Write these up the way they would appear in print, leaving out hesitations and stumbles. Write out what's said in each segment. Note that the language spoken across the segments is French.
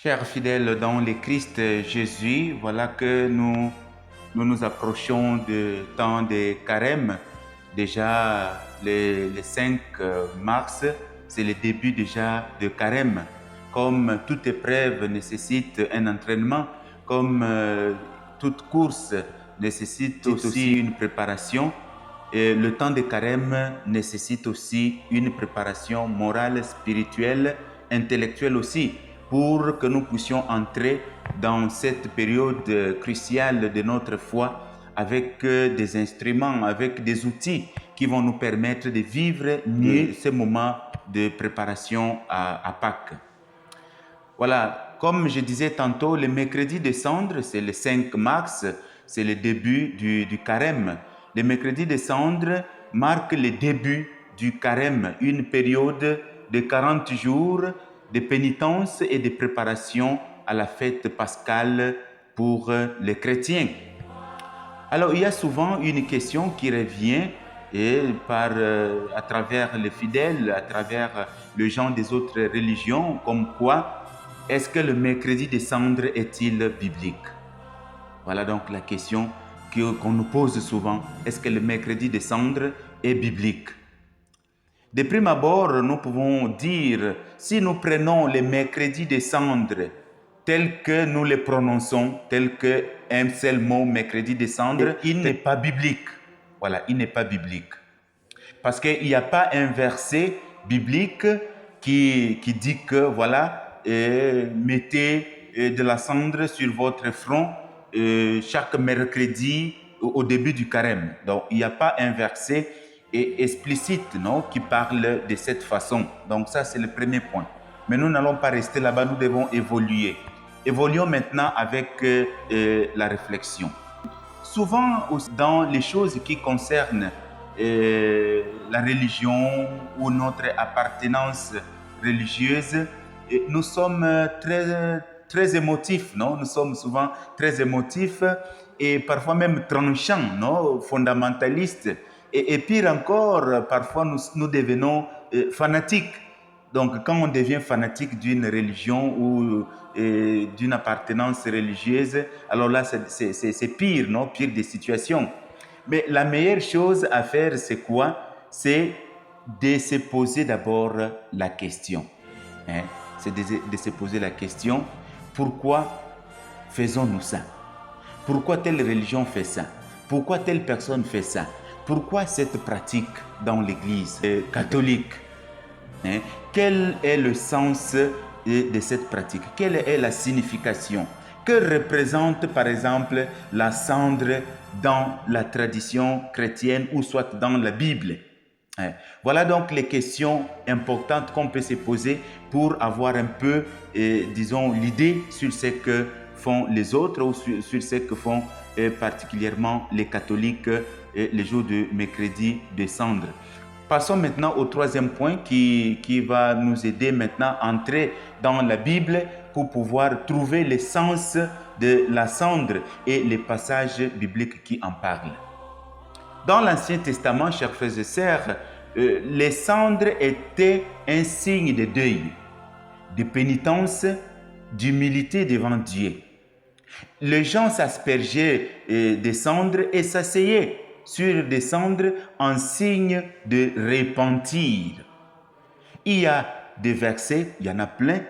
Chers fidèles dans le Christ Jésus, voilà que nous approchons du temps de carême. Déjà, le 5 mars, c'est le début déjà de carême. Comme toute épreuve nécessite un entraînement, comme toute course nécessite aussi une préparation, et le temps de carême nécessite aussi une préparation morale, spirituelle, intellectuelle aussi, pour que nous puissions entrer dans cette période cruciale de notre foi avec des instruments, avec des outils qui vont nous permettre de vivre mieux ce moment de préparation à Pâques. Voilà, comme je disais tantôt, le mercredi de cendre, c'est le 5 mars, c'est le début du carême. Le mercredi de cendre marque le début du carême, une période de 40 jours de pénitence et de préparation à la fête pascale pour les chrétiens. Alors, il y a souvent une question qui revient à travers les fidèles, à travers les gens des autres religions, comme quoi est-ce que le mercredi de cendre est-il biblique? Voilà donc la question qu'on nous pose souvent. Est-ce que le mercredi de cendre est biblique? De prime abord, nous pouvons dire, si nous prenons le mercredi de cendre tel que nous le prononçons, tel qu'un seul mot, mercredi de cendre, il n'est pas biblique. Voilà, il n'est pas biblique. Parce qu'il n'y a pas un verset biblique qui dit que, voilà, mettez de la cendre sur votre front chaque mercredi au début du carême. Donc, il n'y a pas un verset explicite, non, qui parle de cette façon. Donc, ça, c'est le premier point. Mais nous n'allons pas rester là-bas, nous devons évoluer. Évoluons maintenant avec la réflexion. Souvent, dans les choses qui concernent la religion ou notre appartenance religieuse, nous sommes très émotifs, non? Nous sommes souvent très émotifs et parfois même tranchants, non? Fondamentalistes. Et pire encore, parfois nous devenons fanatiques. Donc, quand on devient fanatique d'une religion ou d'une appartenance religieuse, alors là, c'est pire, non? Pire des situations. Mais la meilleure chose à faire, c'est quoi? C'est de se poser d'abord la question. Hein? C'est de se poser la question, pourquoi faisons-nous ça? Pourquoi telle religion fait ça? Pourquoi telle personne fait ça? Pourquoi cette pratique dans l'Église catholique? Hein? Quel est le sens de cette pratique? Quelle est la signification? Que représente par exemple la cendre dans la tradition chrétienne ou soit dans la Bible? Voilà donc les questions importantes qu'on peut se poser pour avoir un peu, disons, l'idée sur ce que font les autres ou sur ce que font particulièrement les catholiques les jours de mercredi de cendre. Passons maintenant au troisième point qui va nous aider maintenant à entrer dans la Bible pour pouvoir trouver le sens de la cendre et les passages bibliques qui en parlent. Dans l'Ancien Testament, chers frères et sœurs, les cendres étaient un signe de deuil, de pénitence, d'humilité devant Dieu. Les gens s'aspergeaient des cendres et s'asseyaient sur des cendres en signe de repentir. Il y a des versets, il y en a plein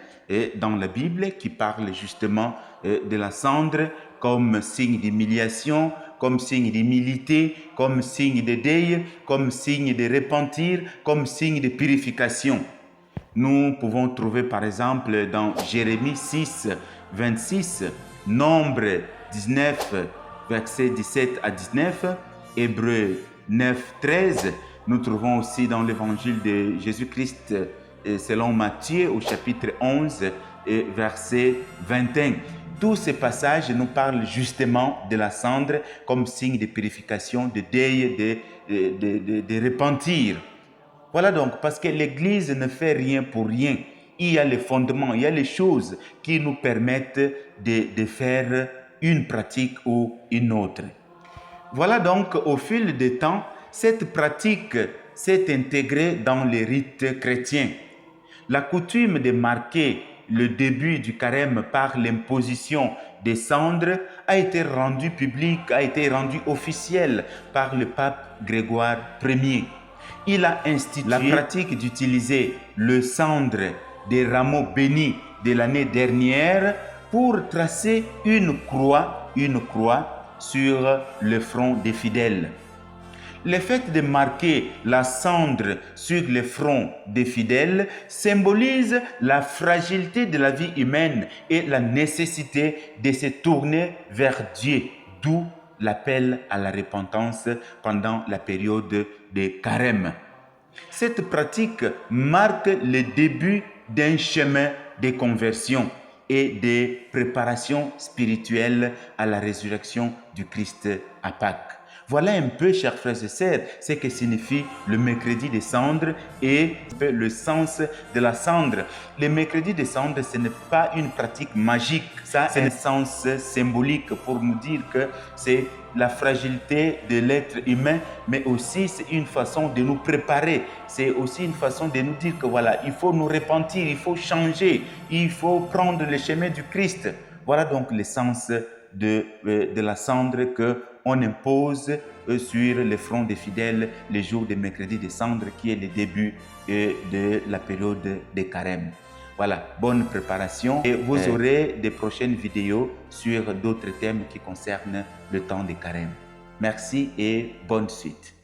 dans la Bible qui parlent justement de la cendre comme signe d'humiliation, comme signe d'humilité, comme signe de deuil, comme signe de repentir, comme signe de purification. Nous pouvons trouver par exemple dans Jérémie 6, 26, Nombre 19, versets 17 à 19, Hébreux 9, 13. Nous trouvons aussi dans l'évangile de Jésus-Christ selon Matthieu au chapitre 11, verset 21. Tous ces passages nous parlent justement de la cendre comme signe de purification, de deuil, de repentir. Voilà donc, parce que l'Église ne fait rien pour rien. Il y a les fondements, il y a les choses qui nous permettent de faire une pratique ou une autre. Voilà donc, au fil du temps, cette pratique s'est intégrée dans les rites chrétiens. La coutume de marquer le début du carême par l'imposition des cendres a été rendu public, a été rendu officiel par le pape Grégoire Ier. Il a institué la pratique d'utiliser le cendre des rameaux bénis de l'année dernière pour tracer une croix sur le front des fidèles. Le fait de marquer la cendre sur le front des fidèles symbolise la fragilité de la vie humaine et la nécessité de se tourner vers Dieu, d'où l'appel à la repentance pendant la période de carême. Cette pratique marque le début d'un chemin de conversion et de préparation spirituelle à la résurrection du Christ à Pâques. Voilà un peu, chers frères et sœurs, ce que signifie le mercredi des cendres et le sens de la cendre. Le mercredi des cendres, ce n'est pas une pratique magique, ça c'est un sens symbolique pour nous dire que c'est la fragilité de l'être humain, mais aussi c'est une façon de nous préparer, c'est aussi une façon de nous dire que voilà, il faut nous repentir, il faut changer, il faut prendre le chemin du Christ. Voilà donc le sens de la cendre qu'on impose sur le front des fidèles les jours de mercredi des cendres, qui est le début de la période des carêmes. Voilà, bonne préparation et vous aurez des prochaines vidéos sur d'autres thèmes qui concernent le temps des carêmes. Merci et bonne suite.